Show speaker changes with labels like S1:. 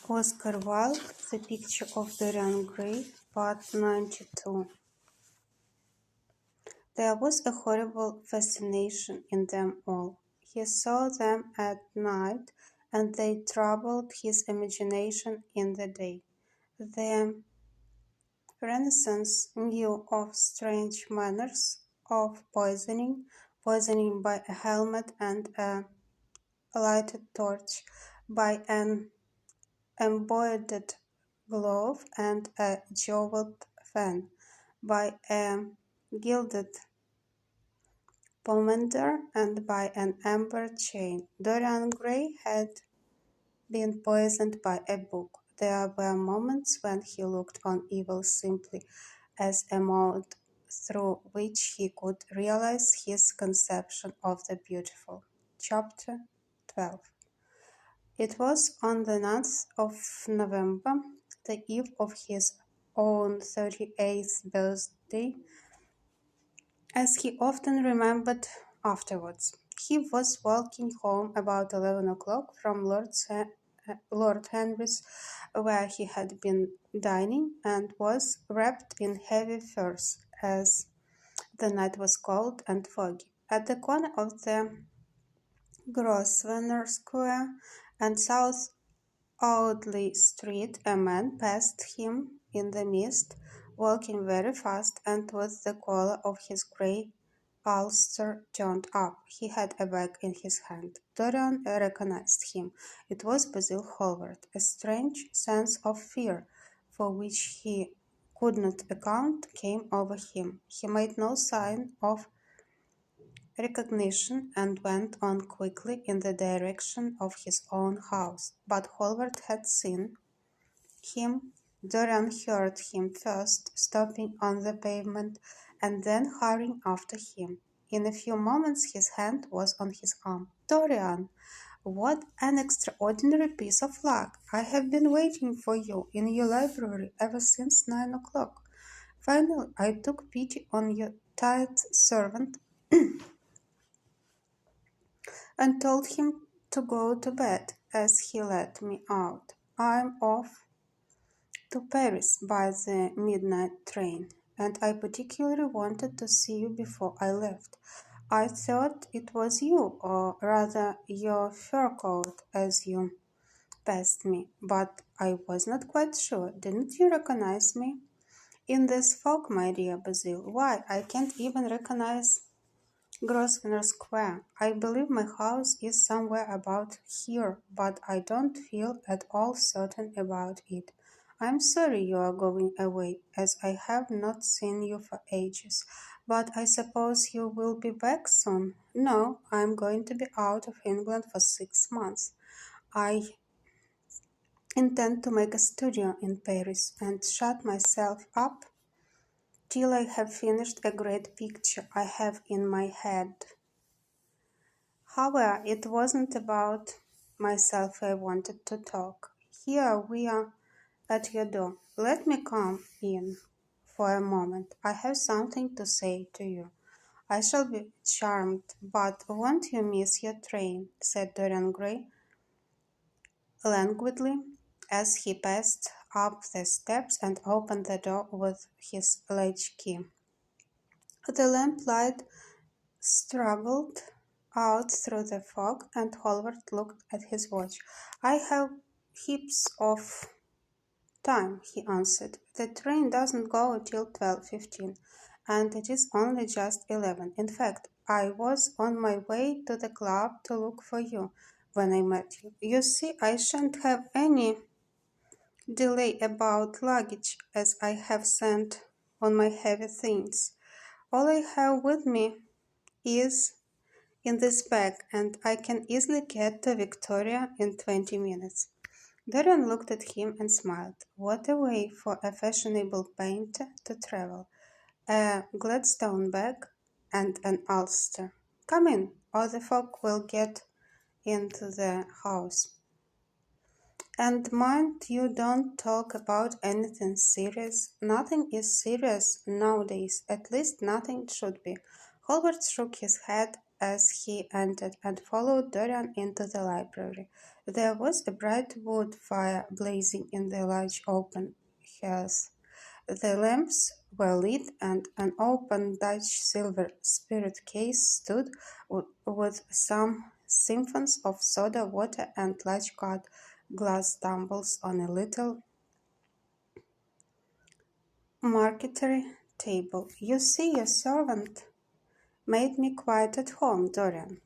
S1: Oscar Wilde, The Picture of Dorian Gray, Part 92. There was a horrible fascination in them all. He saw them at night, and they troubled his imagination in the day. The Renaissance knew of strange manners of poisoning by a helmet and a lighted torch, by an embroidered glove and a jeweled fan, by a gilded pomander and by an amber chain. Dorian Gray had been poisoned by a book. There were moments when he looked on evil simply as a mode through which he could realize his conception of the beautiful. Chapter 12. It was on the 9th of November, the eve of his own 38th birthday, as he often remembered afterwards. He was walking home about 11 o'clock from Lord Henry's, where he had been dining, and was wrapped in heavy furs, as the night was cold and foggy. At the corner of the Grosvenor Square and South Audley Street, a man passed him in the mist, walking very fast and with the collar of his grey ulster turned up. He had a bag in his hand. Dorian recognized him. It was Basil Hallward. A strange sense of fear, for which he could not account, came over him. He made no sign of recognition and went on quickly in the direction of his own house. But Hallward had seen him. Dorian heard him first, stopping on the pavement and then hurrying after him. In a few moments his hand was on his arm. "Dorian, what an extraordinary piece of luck! I have been waiting for you in your library ever since 9 o'clock. Finally, I took pity on your tired servant and told him to go to bed as he let me out. I'm off to Paris by the midnight train, and I particularly wanted to see you before I left. I thought it was you, or rather your fur coat, as you passed me, but I was not quite sure. Didn't you recognize me? In this fog, my dear Basil, why, I can't even recognize Grosvenor Square. I believe my house is somewhere about here, but I don't feel at all certain about it. I'm sorry you are going away, as I have not seen you for ages, but I suppose you will be back soon. No, I'm going to be out of England for 6 months. I intend to make a studio in Paris and shut myself up till I have finished a great picture I have in my head. However, it wasn't about myself I wanted to talk. Here we are at your door. Let me come in for a moment. I have something to say to you. I shall be charmed, but won't you miss your train? Said Dorian Gray languidly as he passed up the steps and opened the door with his latchkey. The lamplight struggled out through the fog, and Hallward looked at his watch. I have heaps of time, he answered. The train doesn't go till 12:15, and it is only just 11. In fact, I was on my way to the club to look for you when I met you. You see, I shan't have any delay about luggage, as I have sent on my heavy things. All I have with me is in this bag, and I can easily get to Victoria in 20 minutes. Dorian looked at him and smiled. What a way for a fashionable painter to travel. A Gladstone bag and an ulster. Come in, or the folk will get into the house. And mind you don't talk about anything serious. Nothing is serious nowadays, at least nothing should be. Hallward shook his head as he entered and followed Dorian into the library. There was a bright wood fire blazing in the large open hearth. The lamps were lit, and an open Dutch silver spirit case stood with some siphons of soda water and large cut glass tumbles on a little marquetry table. "You see, your servant made me quite at home, Dorian,"